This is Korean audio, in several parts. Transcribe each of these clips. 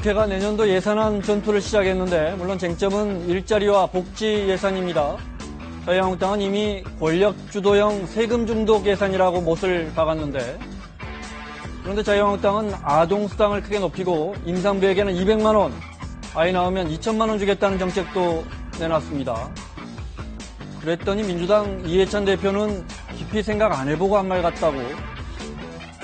국회가 내년도 예산안 전투를 시작했는데 물론 쟁점은 일자리와 복지 예산입니다. 자유한국당은 이미 권력주도형 세금 중독 예산이라고 못을 박았는데 그런데 자유한국당은 아동수당을 크게 높이고 임산부에게는 200만 원, 아이 낳으면 2천만 원 주겠다는 정책도 내놨습니다. 그랬더니 민주당 이해찬 대표는 깊이 생각 안 해보고 한 말 같다고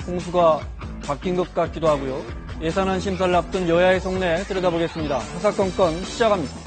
공수가 바뀐 것 같기도 하고요. 예산안 심사를 앞둔 여야의 속내 들여다보겠습니다. 사사건건 시작합니다.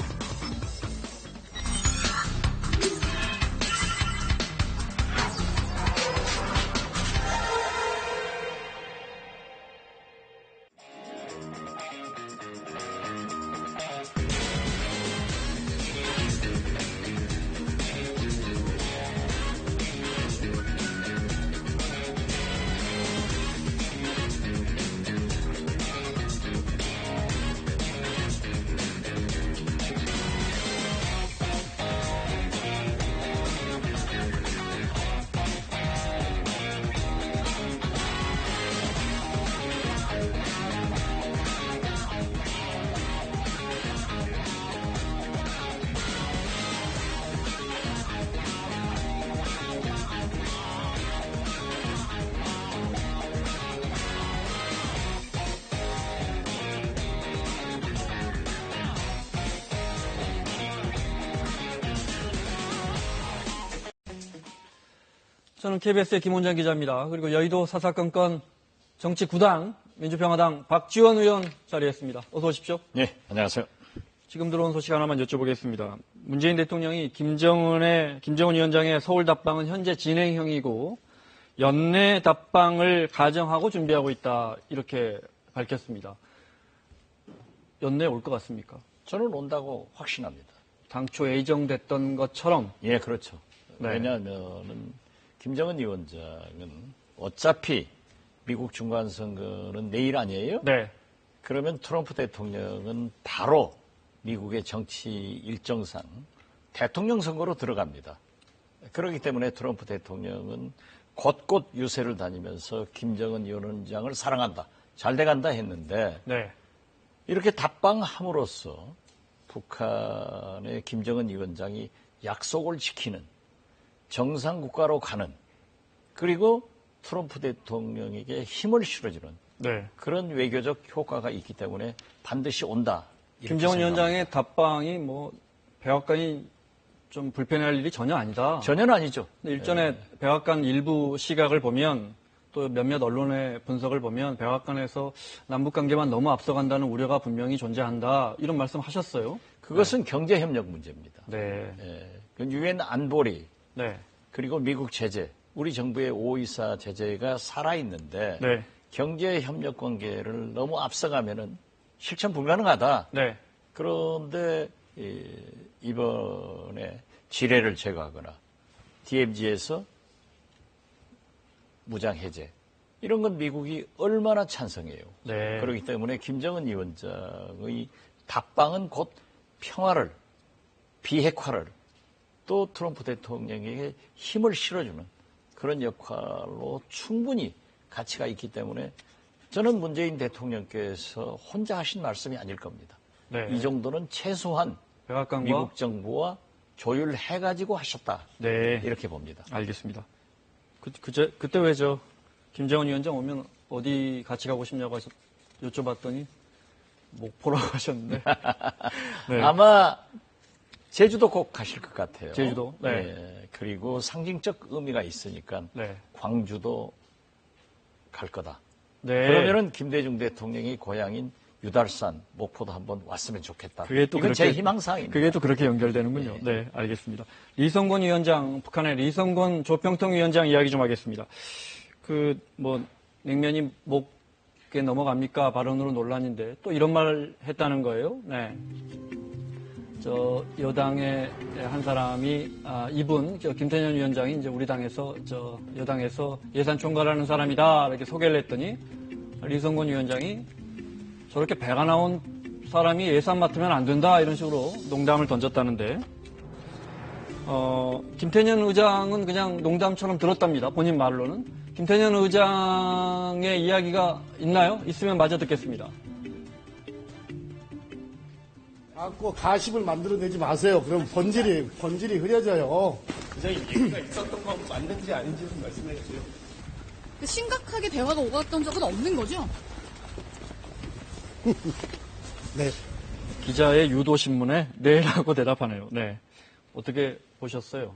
저는 KBS의 김원장 기자입니다. 그리고 여의도 사사건건 정치 9당 민주평화당 박지원 의원 자리했습니다. 어서 오십시오. 네, 안녕하세요. 지금 들어온 소식 하나만 여쭤보겠습니다. 문재인 대통령이 김정은 위원장의 서울 답방은 현재 진행형이고 연내 답방을 가정하고 준비하고 있다 이렇게 밝혔습니다. 연내 올 것 같습니까? 저는 온다고 확신합니다. 당초 예정됐던 것처럼? 예, 그렇죠. 네. 왜냐하면은 김정은 위원장은 어차피 미국 중간선거는 내일 아니에요? 네. 그러면 트럼프 대통령은 바로 미국의 정치 일정상 대통령 선거로 들어갑니다. 그렇기 때문에 트럼프 대통령은 곳곳 유세를 다니면서 김정은 위원장을 사랑한다, 잘 돼간다 했는데 네. 이렇게 답방함으로써 북한의 김정은 위원장이 약속을 지키는 정상국가로 가는 그리고 트럼프 대통령에게 힘을 실어주는 네. 그런 외교적 효과가 있기 때문에 반드시 온다. 김정은 위원장의 답방이 백악관이 좀 불편해할 일이 전혀 아니다. 전혀는 아니죠. 일전에 백악관 일부 시각을 보면 또 몇몇 언론의 분석을 보면 백악관에서 남북관계만 너무 앞서간다는 우려가 분명히 존재한다. 이런 말씀하셨어요. 그것은 경제협력 문제입니다. 네. 유엔 안보리 네. 그리고 미국 제재, 우리 정부의 524 제재가 살아있는데 네. 경제협력 관계를 너무 앞서가면은 실천 불가능하다. 네. 그런데 이번에 지뢰를 제거하거나 DMZ에서 무장 해제 이런 건 미국이 얼마나 찬성해요. 네. 그렇기 때문에 김정은 위원장의 답방은 곧 평화를, 비핵화를 또 트럼프 대통령에게 힘을 실어주는 그런 역할로 충분히 가치가 있기 때문에 저는 문재인 대통령께서 혼자 하신 말씀이 아닐 겁니다. 네. 이 정도는 최소한 백악관과 미국 정부와 조율해가지고 하셨다. 네. 이렇게 봅니다. 알겠습니다. 그때 왜 김정은 위원장 오면 어디 같이 가고 싶냐고 여쭤봤더니 목포라고 하셨는데. 네. 아마 제주도 꼭 가실 것 같아요. 제주도. 네. 네. 그리고 상징적 의미가 있으니까 네. 광주도 갈 거다. 네. 그러면은 김대중 대통령이 고향인 유달산, 목포도 한번 왔으면 좋겠다. 그게 또 이건 그렇게, 제 희망사항입니다. 그게 또 그렇게 연결되는군요. 네, 알겠습니다. 리성건 위원장, 북한의 리성건 조평통 위원장 이야기 좀 하겠습니다. 냉면이 목에 넘어갑니까? 발언으로 논란인데 또 이런 말 했다는 거예요. 네. 여당의 한 사람이, 김태년 위원장이 이제 우리 당에서, 여당에서 예산 총괄하는 사람이다. 이렇게 소개를 했더니 리성건 위원장이 저렇게 배가 나온 사람이 예산 맡으면 안 된다. 이런 식으로 농담을 던졌다는데, 김태년 의장은 그냥 농담처럼 들었답니다. 본인 말로는. 김태년 의장의 이야기가 있나요? 있으면 마저 듣겠습니다. 자꾸 가십을 만들어내지 마세요. 그럼 본질이 흐려져요. 굉장히 얘기가 있었던 건 맞는지 아닌지 좀 말씀해 주세요. 심각하게 대화가 오갔던 적은 없는 거죠? 네. 기자의 유도신문에 네라고 대답하네요. 네. 어떻게 보셨어요?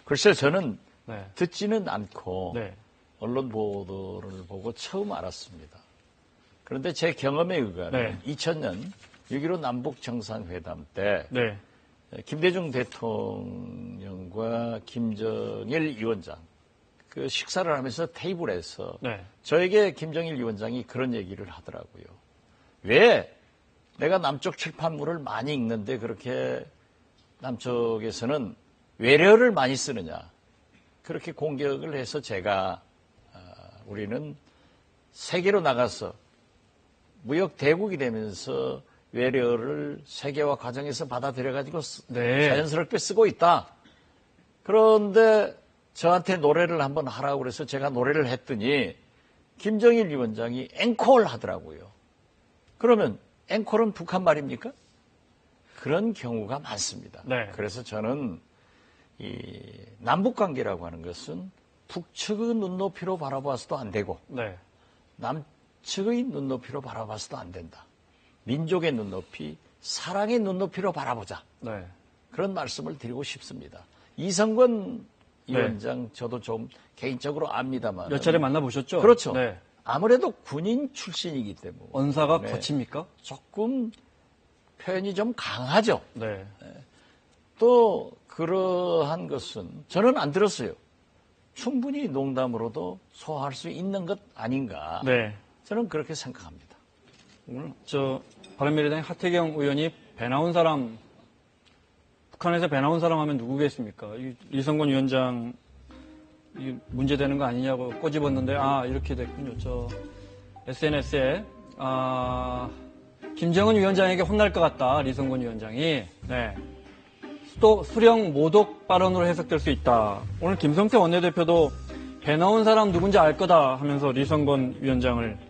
글쎄 저는 네. 듣지는 않고 네. 언론 보도를 보고 처음 알았습니다. 그런데 제 경험에 의하면 2000년 6.15 남북 정상회담 때 네. 김대중 대통령과 김정일 위원장 그 식사를 하면서 테이블에서 네. 저에게 김정일 위원장이 그런 얘기를 하더라고요. 왜 내가 남쪽 칠판물을 많이 읽는데 그렇게 남쪽에서는 외래어를 많이 쓰느냐. 그렇게 공격을 해서 제가 우리는 세계로 나가서 무역 대국이 되면서 외래어를 세계화 과정에서 받아들여가지고 네. 자연스럽게 쓰고 있다. 그런데 저한테 노래를 한번 하라고 그래서 제가 노래를 했더니 김정일 위원장이 앵콜 하더라고요. 그러면 앵콜은 북한 말입니까? 그런 경우가 많습니다. 네. 그래서 저는 이 남북관계라고 하는 것은 북측의 눈높이로 바라봐서도 안 되고 네. 남측의 눈높이로 바라봐서도 안 된다. 민족의 눈높이, 사랑의 눈높이로 바라보자. 네. 그런 말씀을 드리고 싶습니다. 이성권 네. 위원장 저도 좀 개인적으로 압니다만 몇 차례 만나보셨죠? 그렇죠. 네. 아무래도 군인 출신이기 때문에 언사가 거칩니까? 조금 표현이 좀 강하죠. 네. 또 그러한 것은 저는 안 들었어요. 충분히 농담으로도 소화할 수 있는 것 아닌가. 네. 저는 그렇게 생각합니다. 오늘 바른미래당 하태경 의원이 배 나온 사람, 북한에서 배 나온 사람 하면 누구겠습니까? 이성권 위원장 문제되는 거 아니냐고 꼬집었는데 이렇게 됐군요. SNS에 김정은 위원장에게 혼날 것 같다. 리성권 위원장이. 네. 또 수령 모독 발언으로 해석될 수 있다. 오늘 김성태 원내대표도 배 나온 사람 누군지 알 거다 하면서 리성권 위원장을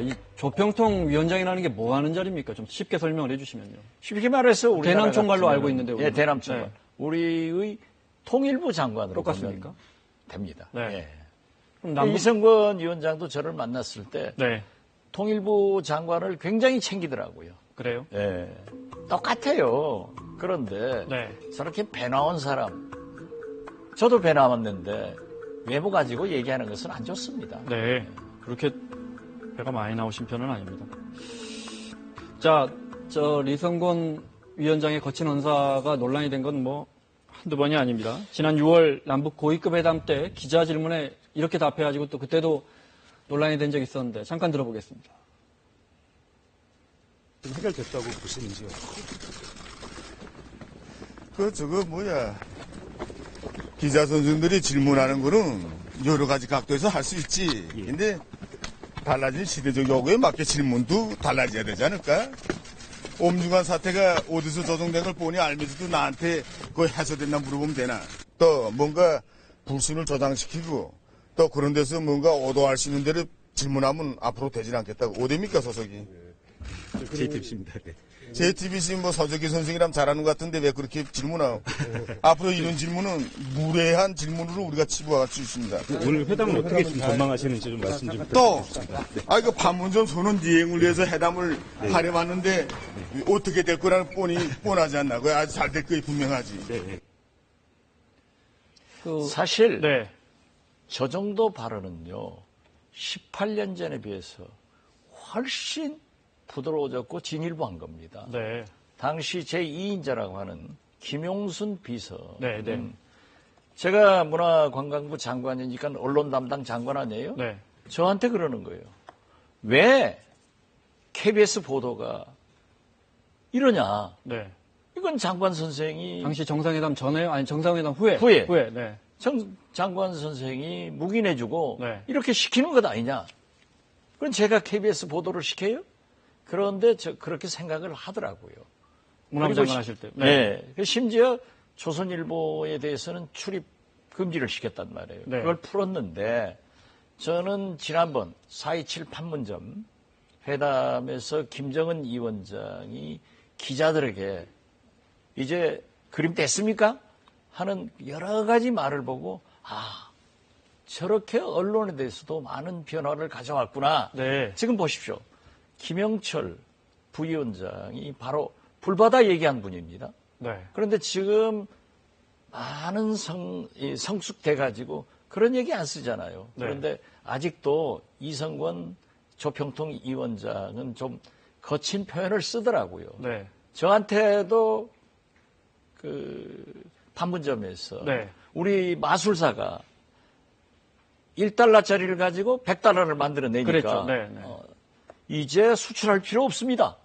이 조평통 위원장이라는 게 뭐 하는 자리입니까? 좀 쉽게 설명을 해주시면요. 쉽게 말해서 우리 대남 총괄로 알고 있는데 예, 우리는. 대남 총괄. 네. 우리의 통일부 장관으로 똑같습니까? 보면 됩니다. 네. 예. 그럼 이성권 위원장도 저를 만났을 때 네. 통일부 장관을 굉장히 챙기더라고요. 그래요? 예. 똑같아요. 그런데 네. 저렇게 배 나온 사람, 저도 배 나왔는데 외모 가지고 얘기하는 것은 안 좋습니다. 네. 그렇게 배가 많이 나오신 편은 아닙니다. 자, 리성권 위원장의 거친 언사가 논란이 된 건 한두 번이 아닙니다. 지난 6월 남북 고위급 회담 때 기자 질문에 이렇게 답해가지고 또 그때도 논란이 된 적이 있었는데 잠깐 들어보겠습니다. 해결됐다고 보시는지요? 기자 선생들이 질문하는 거는 여러 가지 각도에서 할 수 있지. 근데 달라진 시대적 요구에 맞게 질문도 달라져야 되지 않을까? 옴중한 사태가 어디서 조성된 걸 보니 알면서도 나한테 그거 해소됐나 물어보면 되나? 또 뭔가 불신을 저장시키고 또 그런 데서 뭔가 오도할 수 있는 대로 질문하면 앞으로 되질 않겠다고. 어디입니까 소속이? JTBC입니다. 네. JTBC 서적기 선생이랑 잘하는 것 같은데 왜 그렇게 질문하고? 앞으로 이런 질문은 무례한 질문으로 우리가 치부할 수 있습니다. 오늘 회담은 어떻게 좀 전망하시는지 좀 말씀 좀 또, 부탁드립니다. 그 판문점 선언 이행을 위해서 회담을 하려왔는데 어떻게 될 거라는 뻔하지 않나? 그 아주 잘 될 거이 분명하지. 네. 사실 네. 저 정도 발언은요. 18년 전에 비해서 훨씬 부드러워졌고 진일보한 겁니다. 네. 당시 제2인자라고 하는 김용순 비서. 네, 네. 제가 문화관광부 장관이니까 언론 담당 장관 아니에요? 네. 저한테 그러는 거예요. 왜 KBS 보도가 이러냐. 네. 이건 장관 선생이 당시 정상회담 전에요? 아니, 정상회담 후에? 후에. 네. 장관 선생이 묵인해주고 네. 이렇게 시키는 것 아니냐. 그럼 제가 KBS 보도를 시켜요? 그런데 그렇게 생각을 하더라고요. 문화부장관 하실 때. 네. 심지어 조선일보에 대해서는 출입 금지를 시켰단 말이에요. 네. 그걸 풀었는데 저는 지난번 4.27 판문점 회담에서 김정은 위원장이 기자들에게 이제 그림 됐습니까? 하는 여러 가지 말을 보고 저렇게 언론에 대해서도 많은 변화를 가져왔구나. 네. 지금 보십시오. 김영철 부위원장이 바로 불바다 얘기한 분입니다. 네. 그런데 지금 많은 성숙돼가지고 그런 얘기 안 쓰잖아요. 네. 그런데 아직도 이성권 조평통 위원장은 좀 거친 표현을 쓰더라고요. 네. 저한테도 그 판문점에서 네. 우리 마술사가 1달러짜리를 가지고 100달러를 만들어내니까 그랬죠. 네, 네. 이제 수출할 필요 없습니다.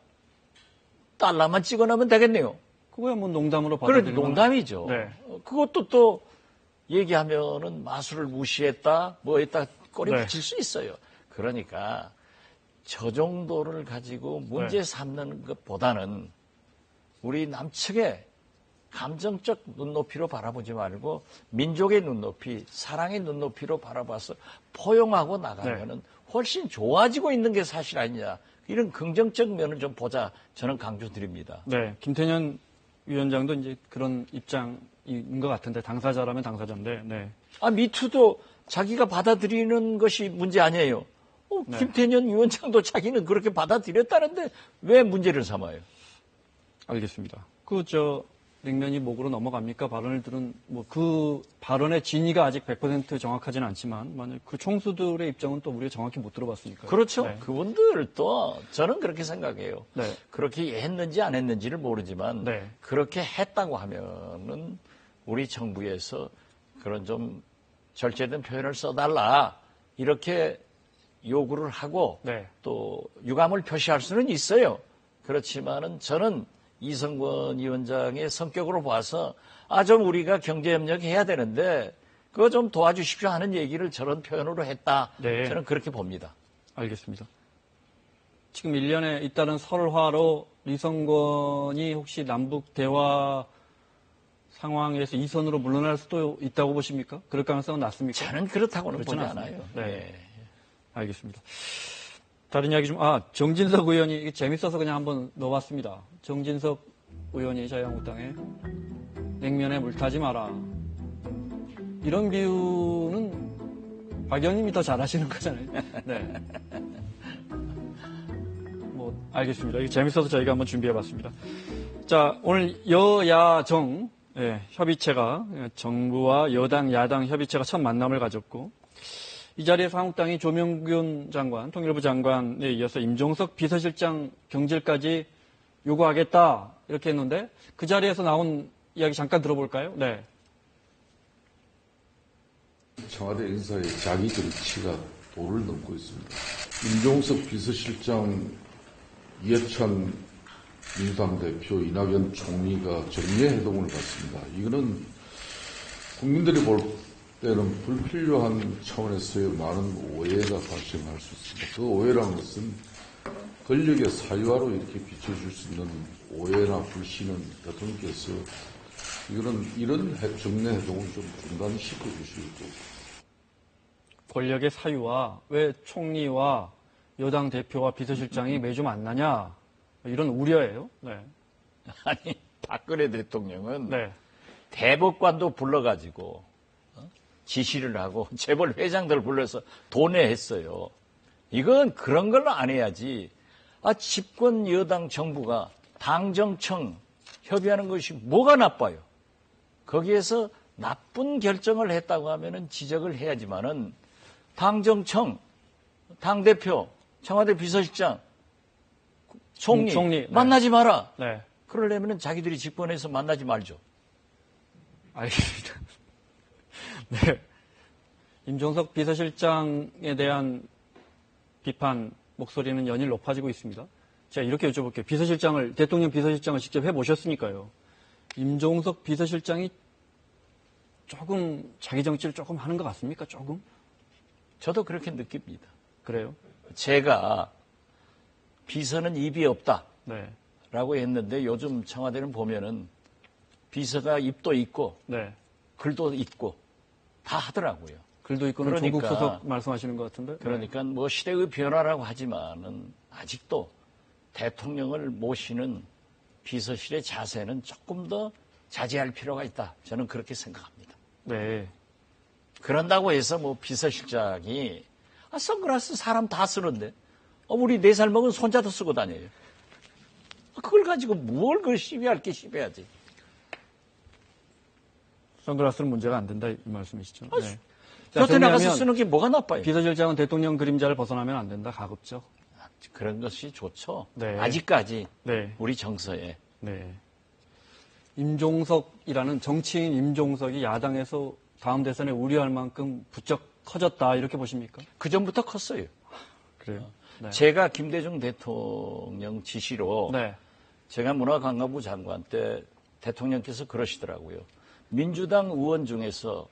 달러만 찍어놓으면 되겠네요. 그거야 뭐 농담으로 그래 받아들이는 농담이죠. 네. 그것도 또 얘기하면은 마술을 무시했다, 뭐 했다 꼬리 네. 붙일 수 있어요. 그러니까 저 정도를 가지고 문제 네. 삼는 것보다는 우리 남측의 감정적 눈높이로 바라보지 말고 민족의 눈높이, 사랑의 눈높이로 바라봐서 포용하고 나가면은 훨씬 좋아지고 있는 게 사실 아니냐. 이런 긍정적 면을 좀 보자. 저는 강조드립니다. 네, 김태년 위원장도 이제 그런 입장인 것 같은데 당사자라면 당사자인데, 네. 미투도 자기가 받아들이는 것이 문제 아니에요. 네. 김태년 위원장도 자기는 그렇게 받아들였다는데 왜 문제를 삼아요? 알겠습니다. 냉면이 목으로 넘어갑니까? 발언을 들은 그 발언의 진위가 아직 100% 정확하지는 않지만 만약 그 총수들의 입장은 또 우리가 정확히 못 들어봤으니까요. 그렇죠. 네. 그분들도 저는 그렇게 생각해요. 네. 그렇게 했는지 안 했는지를 모르지만 네. 그렇게 했다고 하면은 우리 정부에서 그런 좀 절제된 표현을 써달라 이렇게 요구를 하고 네. 또 유감을 표시할 수는 있어요. 그렇지만은 저는 이성권 위원장의 성격으로 봐서 좀 우리가 경제협력 해야 되는데 그거 좀 도와주십시오 하는 얘기를 저런 표현으로 했다. 네. 저는 그렇게 봅니다. 알겠습니다. 지금 1년에 잇따른 설화로 리성권이 혹시 남북 대화 상황에서 이선으로 물러날 수도 있다고 보십니까? 그럴 가능성은 낮습니까? 저는 그렇다고는 보지 그렇지는 않아요. 않습니다. 네. 예. 알겠습니다. 다른 이야기 좀, 정진석 의원이, 이게 재밌어서 그냥 한번 넣어봤습니다. 정진석 의원이 자유한국당에 냉면에 물 타지 마라. 이런 비유는 박 의원님이 더 잘하시는 거잖아요. 네. 알겠습니다. 이게 재밌어서 저희가 한번 준비해봤습니다. 자, 오늘 여야정 협의체가, 정부와 여당, 야당 협의체가 첫 만남을 가졌고, 이 자리에서 한국당이 조명균 장관, 통일부 장관에 이어서 임종석 비서실장 경질까지 요구하겠다 이렇게 했는데 그 자리에서 나온 이야기 잠깐 들어볼까요? 네. 청와대 인사의 자기 정치가 도를 넘고 있습니다. 임종석 비서실장, 이해찬 민주당 대표, 이낙연 총리가 정례회동을 갖습니다. 이거는 국민들이 볼 때는 불필요한 차원에서의 많은 오해가 발생할 수 있습니다. 그 오해라는 것은 권력의 사유화로 이렇게 비춰줄 수 있는 오해나 불신은 대통령께서 이런 정례회동을 좀 중단시켜 주시고. 권력의 사유와 왜 총리와 여당 대표와 비서실장이 매주 만나냐 이런 우려예요. 네. 아니 박근혜 대통령은 네. 대법관도 불러가지고 지시를 하고 재벌 회장들 불러서 도내했어요. 이건 그런 걸로 안 해야지. 집권 여당 정부가 당정청 협의하는 것이 뭐가 나빠요? 거기에서 나쁜 결정을 했다고 하면은 지적을 해야지만은 당정청, 당대표, 청와대 비서실장, 총리 네. 만나지 마라. 네. 그러려면은 자기들이 집권해서 만나지 말죠. 알겠습니다. 네. 임종석 비서실장에 대한 비판 목소리는 연일 높아지고 있습니다. 제가 이렇게 여쭤볼게요. 대통령 비서실장을 직접 해보셨으니까요. 임종석 비서실장이 조금 자기 정치를 조금 하는 것 같습니까? 조금? 저도 그렇게 느낍니다. 그래요? 제가 비서는 입이 없다. 네. 라고 했는데 요즘 청와대는 보면은 비서가 입도 있고 네. 글도 있고 다 하더라고요. 글도 있고는 그러니까, 조국 소속 말씀하시는 것 같은데. 그러니까 뭐 시대의 변화라고 하지만은 아직도 대통령을 모시는 비서실의 자세는 조금 더 자제할 필요가 있다. 저는 그렇게 생각합니다. 네. 그런다고 해서 뭐 비서실장이 선글라스 사람 다 쓰는데 우리 4살 먹은 손자도 쓰고 다녀요. 그걸 가지고 뭘 그 시비할 게 시비하지. 선글라스는 문제가 안 된다 이 말씀이시죠? 네. 곁에 나가서 정리하면 쓰는 게 뭐가 나빠요? 비서실장은 대통령 그림자를 벗어나면 안 된다. 가급적. 그런 것이 좋죠. 네. 아직까지 네. 우리 정서에. 네. 임종석이라는 정치인 임종석이 야당에서 다음 대선에 우려할 만큼 부쩍 커졌다 이렇게 보십니까? 그전부터 컸어요. 그래요? 네. 제가 김대중 대통령 지시로 네. 제가 문화관광부 장관 때 대통령께서 그러시더라고요. 민주당 의원 중에서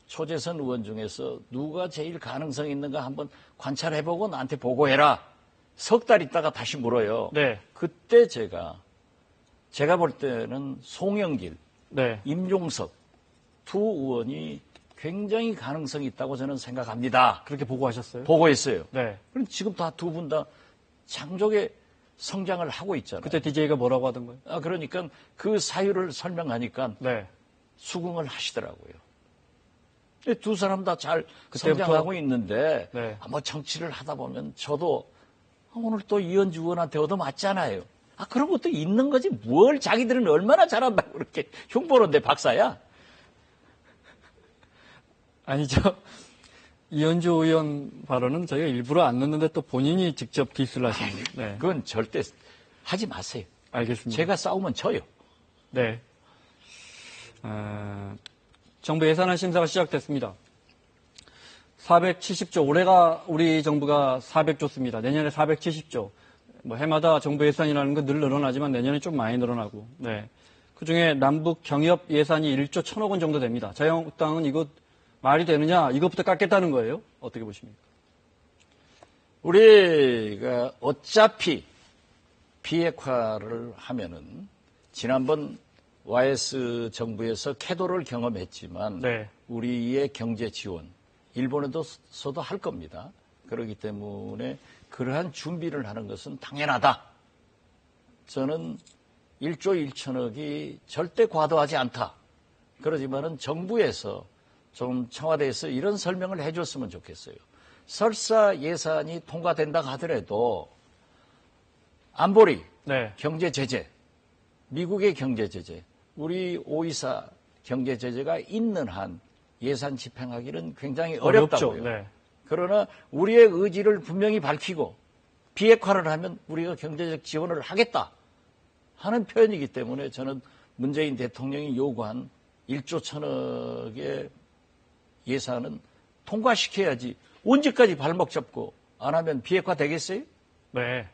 초재선 의원 중에서 누가 제일 가능성 있는가 한번 관찰해보고 나한테 보고해라. 석 달 있다가 다시 물어요. 네. 그때 제가 볼 때는 송영길, 네. 임종석 두 의원이 굉장히 가능성이 있다고 저는 생각합니다. 그렇게 보고하셨어요? 보고했어요. 네. 그럼 지금 다 두 분 다 창조의 성장을 하고 있잖아요. 그때 DJ가 뭐라고 하던가요? 그러니까 그 사유를 설명하니까 네. 수긍을 하시더라고요. 근데 두 사람 다 잘 그때부터? 성장하고 있는데 네. 뭐 정치를 하다 보면 저도 오늘 또 이현주 의원한테 얻어맞잖아요. 그런 것도 있는 거지. 뭘 자기들은 얼마나 잘한다고 그렇게 흉보는데 박사야. 아니죠. 이현주 의원 발언은 저희가 일부러 안 넣는데 또 본인이 직접 디스를 하십니다. 네. 그건 절대 하지 마세요. 알겠습니다. 제가 싸우면 져요. 네. 정부 예산안 심사가 시작됐습니다. 470조, 올해가 우리 정부가 400조입니다. 내년에 470조. 뭐 해마다 정부 예산이라는 건 늘 늘어나지만 내년에 좀 많이 늘어나고. 네. 그중에 남북 경협 예산이 1조 1,000억 원 정도 됩니다. 자유한국당은 이거 말이 되느냐? 이것부터 깎겠다는 거예요? 어떻게 보십니까? 우리가 어차피 비핵화를 하면은 지난번 YS 정부에서 캐도를 경험했지만 네. 우리의 경제 지원 일본에서도 할 겁니다. 그렇기 때문에 그러한 준비를 하는 것은 당연하다. 저는 1조 1천억이 절대 과도하지 않다. 그러지만은 정부에서 좀 청와대에서 이런 설명을 해줬으면 좋겠어요. 설사 예산이 통과된다 하더라도 안보리, 네. 경제 제재, 미국의 경제 제재, 우리 524 경제 제재가 있는 한 예산 집행하기는 굉장히 어렵다고요. 어렵죠. 네. 그러나 우리의 의지를 분명히 밝히고 비핵화를 하면 우리가 경제적 지원을 하겠다 하는 표현이기 때문에 저는 문재인 대통령이 요구한 1조 1천억의 예산은 통과시켜야지 언제까지 발목 잡고 안 하면 비핵화 되겠어요? 네.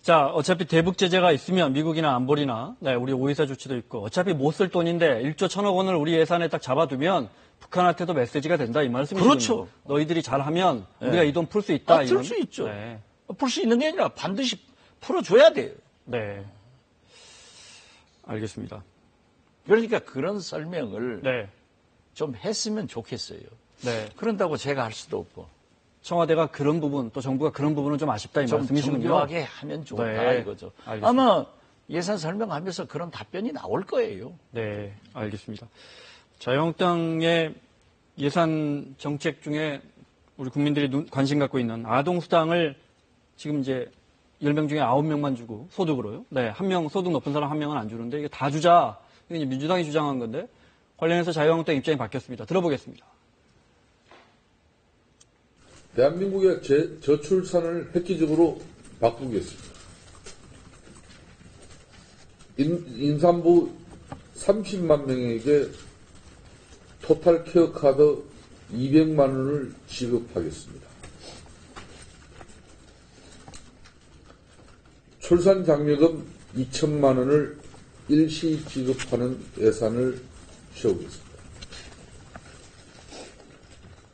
자, 어차피 대북 제재가 있으면 미국이나 안보리나 네, 우리 524 조치도 있고 어차피 못 쓸 돈인데 1조 1천억 원을 우리 예산에 딱 잡아두면 북한한테도 메시지가 된다 이 말씀이시죠? 그렇죠. 너희들이 잘하면 네. 우리가 이 돈 풀 수 있다. 풀 수 있죠. 네. 풀 수 있는 게 아니라 반드시 풀어줘야 돼요. 네. 알겠습니다. 그러니까 그런 설명을 네. 좀 했으면 좋겠어요. 네. 그런다고 제가 할 수도 없고. 청와대가 그런 부분 또 정부가 그런 부분은 좀 아쉽다 이 좀 말씀이시군요. 정교하게 하면 좋다 네. 이거죠. 알겠습니다. 아마 예산 설명하면서 그런 답변이 나올 거예요. 네, 알겠습니다. 자유한국당의 예산 정책 중에 우리 국민들이 관심 갖고 있는 아동수당을 지금 이제 10명 중에 9명만 주고 소득으로요. 네, 한 명 소득 높은 사람 한 명은 안 주는데 이게 다 주자. 이게 이제 민주당이 주장한 건데 관련해서 자유한국당 입장이 바뀌었습니다. 들어보겠습니다. 대한민국의 저출산을 획기적으로 바꾸겠습니다. 임산부 30만 명에게 토탈 케어 카드 200만 원을 지급하겠습니다. 출산 장려금 2천만 원을 일시 지급하는 예산을 세우겠습니다.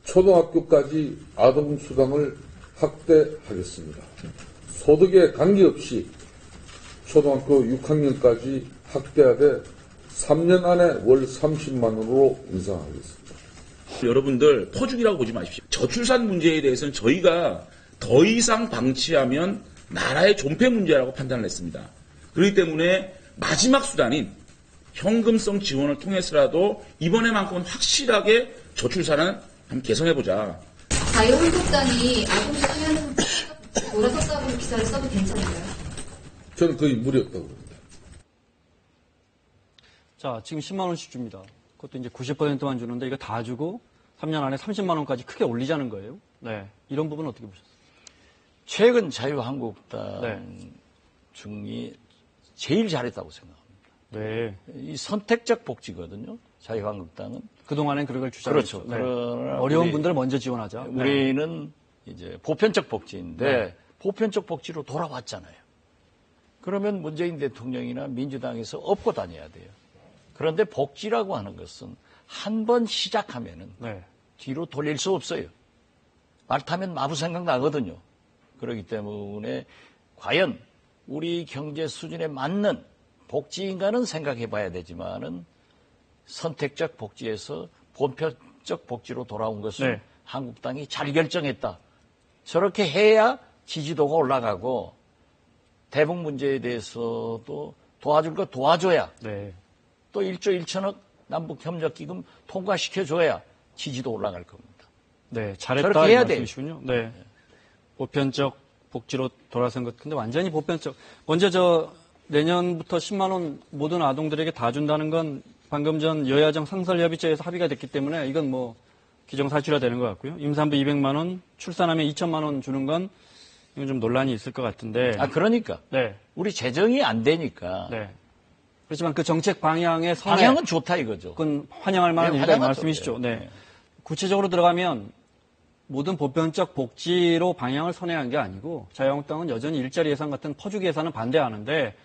초등학교까지 아동수당을 확대하겠습니다. 소득에 관계없이 초등학교 6학년까지 확대하되 3년 안에 월 30만 원으로 인상하겠습니다. 여러분들 포죽이라고 보지 마십시오. 저출산 문제에 대해서는 저희가 더 이상 방치하면 나라의 존폐 문제라고 판단을 했습니다. 그렇기 때문에 마지막 수단인 현금성 지원을 통해서라도 이번에만큼은 확실하게 저출산은 한번 개선해보자. 자유한국당이 아동들 하야는 돌아섰다고 기사를 써도 괜찮은가요? 저는 거의 무리 없다고 봅니다. 자, 지금 10만 원씩 줍니다. 그것도 이제 90%만 주는데 이거 다 주고 3년 안에 30만 원까지 크게 올리자는 거예요. 네. 이런 부분 어떻게 보셨어요? 최근 자유한국당 네. 중이 제일 잘했다고 생각합니다. 네. 이 선택적 복지거든요. 자유한국당은. 그동안엔 그걸 주장했죠. 그렇죠. 그러나 어려운 우리- 분들 먼저 지원하자. 네. 우리는 이제 보편적 복지인데 보편적 복지로 돌아왔잖아요. 그러면 문재인 대통령이나 민주당에서 업고 다녀야 돼요. 그런데 복지라고 하는 것은 한 번 시작하면은 네. 뒤로 돌릴 수 없어요. 말 타면 마구 생각 나거든요. 그렇기 때문에 과연 우리 경제 수준에 맞는 복지인가는 생각해 봐야 되지만은 선택적 복지에서 보편적 복지로 돌아온 것을 네. 한국당이 잘 결정했다. 저렇게 해야 지지도가 올라가고 대북 문제에 대해서도 도와줄 거 도와줘야 네. 또 1조 1천억 남북협력기금 통과시켜줘야 지지도 올라갈 겁니다. 네, 잘했다 저렇게 이 해야 돼요. 말씀이시군요. 네. 보편적 복지로 돌아선 것. 근데 완전히 보편적. 먼저 저 내년부터 10만 원 모든 아동들에게 다 준다는 건 방금 전 여야정 상설협의체에서 합의가 됐기 때문에 이건 뭐 기정사실화 되는 것 같고요. 임산부 200만 원, 출산하면 2천만 원 주는 건 이건 좀 논란이 있을 것 같은데. 그러니까 네. 우리 재정이 안 되니까 네. 그렇지만 그 정책 방향의 선에 방향은 좋다 이거죠. 그건 환영할 만한 네, 일이다 이 환영하죠. 말씀이시죠. 네. 네. 구체적으로 들어가면 모든 보편적 복지로 방향을 선회한 게 아니고 자유한국당은 여전히 일자리 예산 같은 퍼주기 예산은 반대하는데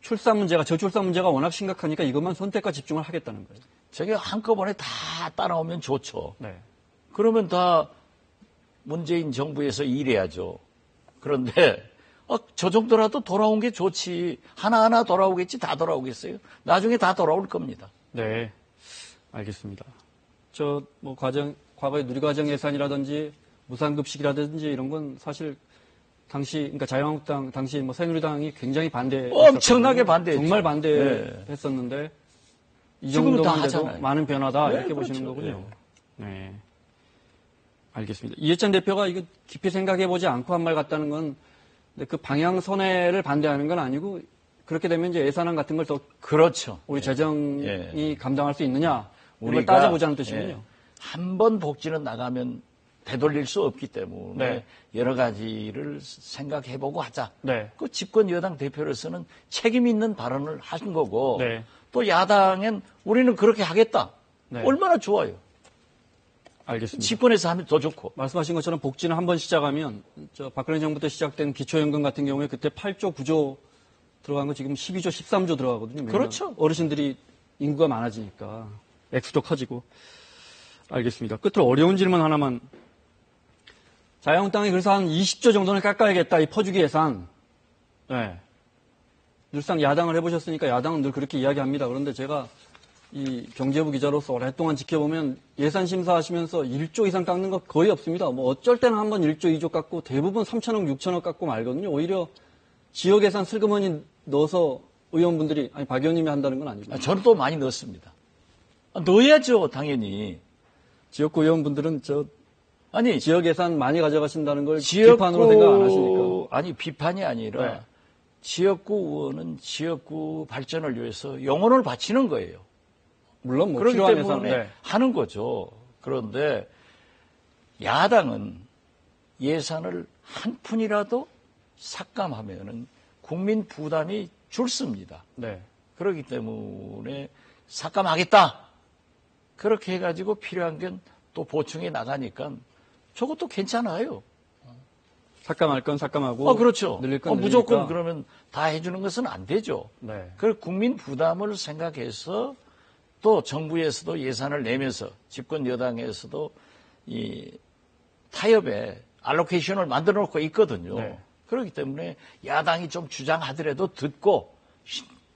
출산 문제가 저출산 문제가 워낙 심각하니까 이것만 선택과 집중을 하겠다는 거예요. 저게 한꺼번에 다 따라오면 좋죠. 네. 그러면 다 문재인 정부에서 일해야죠. 그런데 저 정도라도 돌아온 게 좋지. 하나하나 돌아오겠지 다 돌아오겠어요. 나중에 다 돌아올 겁니다. 네. 알겠습니다. 저 뭐 과거의 누리과정 예산이라든지 무상급식이라든지 이런 건 사실 당시 그러니까 자유한국당 당시 뭐 새누리당이 굉장히 엄청나게 반대했죠. 정말 반대했었는데 이 지금은 다 정도면 돼도 하잖아요. 많은 변화다 네, 이렇게 그렇죠. 보시는 거군요. 네. 알겠습니다. 이해찬 대표가 이거 깊이 생각해 보지 않고 한 말 같다는 건 그 방향 선회를 반대하는 건 아니고 그렇게 되면 이제 예산안 같은 걸 더 그렇죠. 우리 재정이 감당할 수 있느냐 이걸 우리가 따져보자는 뜻이군요. 한 번 복지는 나가면 되돌릴 수 없기 때문에 네. 여러 가지를 생각해보고 하자. 네. 그 집권 여당 대표로서는 책임 있는 발언을 하신 거고 네. 또 야당엔 우리는 그렇게 하겠다. 네. 얼마나 좋아요. 알겠습니다. 집권에서 하면 더 좋고. 말씀하신 것처럼 복지는 한 번 시작하면 저 박근혜 정부 때 시작된 기초연금 같은 경우에 그때 8조 9조 들어간 거 지금 12조 13조 들어가거든요. 매년. 그렇죠. 어르신들이 인구가 많아지니까 액수도 커지고. 알겠습니다. 끝으로 어려운 질문 하나만. 자유한국당이 그래서 한 20조 정도는 깎아야겠다. 이 퍼주기 예산. 네. 늘상 야당을 해보셨으니까 야당은 늘 그렇게 이야기합니다. 그런데 제가 이 경제부 기자로서 오랫동안 지켜보면 예산 심사하시면서 1조 이상 깎는 거 거의 없습니다. 뭐 어쩔 때는 한번 1조, 2조 깎고 대부분 3천억, 6천억 깎고 말거든요. 오히려 지역 예산 슬그머니 넣어서 의원분들이 아니 박 의원님이 한다는 건 아니고 저는 또 많이 넣습니다. 넣어야죠, 당연히. 지역구 의원분들은 아니 지역 예산 많이 가져가신다는 걸 비판으로 생각 안 하시니까. 아니 비판이 아니라 네. 지역구 의원은 지역구 발전을 위해서 영혼을 바치는 거예요. 물론 뭐 그렇기 필요한 때문에 예산. 네. 하는 거죠. 그런데 야당은 예산을 한 푼이라도 삭감하면은 국민 부담이 줄습니다. 네. 그렇기 때문에 삭감하겠다. 그렇게 해가지고 필요한 건 또 보충해 나가니까 저것도 괜찮아요. 삭감할 건 삭감하고 그렇죠. 늘릴 건 무조건 늘리니까. 그러면 다 해주는 것은 안 되죠. 네. 그 국민 부담을 생각해서 또 정부에서도 예산을 내면서 집권 여당에서도 이 타협에 알로케이션을 만들어 놓고 있거든요. 네. 그렇기 때문에 야당이 좀 주장하더라도 듣고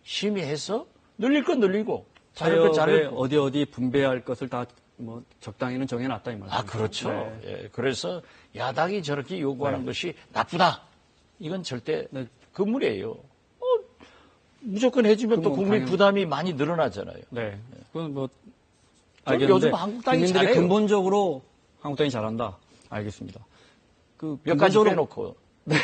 심의해서 늘릴 건 늘리고 자를 건 타협에 자르고. 어디 분배할 것을 다 뭐 적당히는 정해놨다 이 말이죠. 그렇죠. 네. 예, 그래서 야당이 저렇게 요구하는 것이 나쁘다. 이건 절대 네. 금물이에요. 무조건 해주면 또 그건 국민 당연히- 부담이 많이 늘어나잖아요. 네. 그건 뭐 저는 알겠는데 요즘 한국당이 국민들이 잘해요. 근본적으로 한국당이 잘한다. 알겠습니다. 그 몇 가지 근본적으로- 빼놓고. 네.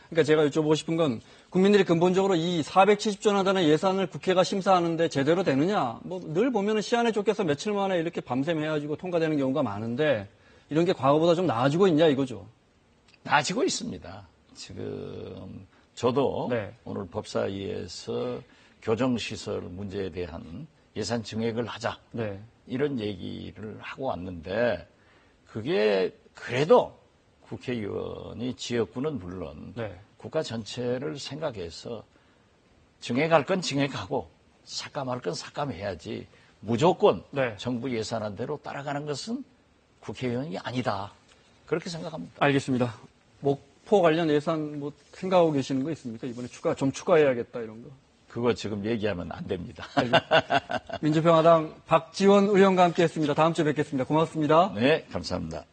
그러니까 제가 여쭤보고 싶은 건 국민들이 근본적으로 이 470조 원의 예산을 국회가 심사하는데 제대로 되느냐. 뭐 늘 보면은 시한에 쫓겨서 며칠 만에 이렇게 밤샘 해가지고 통과되는 경우가 많은데 이런 게 과거보다 좀 나아지고 있냐 이거죠. 나아지고 있습니다. 지금 저도 네. 오늘 법사위에서 교정시설 문제에 대한 예산 증액을 하자. 네. 이런 얘기를 하고 왔는데 그게 그래도 국회의원이 지역구는 물론 네. 국가 전체를 생각해서 증액할 건 증액하고 삭감할 건 삭감해야지 무조건 네. 정부 예산안 대로 따라가는 것은 국회의원이 아니다. 그렇게 생각합니다. 알겠습니다. 목포 관련 예산 뭐 생각하고 계시는 거 있습니까? 이번에 좀 추가해야겠다 이런 거. 그거 지금 얘기하면 안 됩니다. 민주평화당 박지원 의원과 함께했습니다. 다음 주에 뵙겠습니다. 고맙습니다. 네, 감사합니다.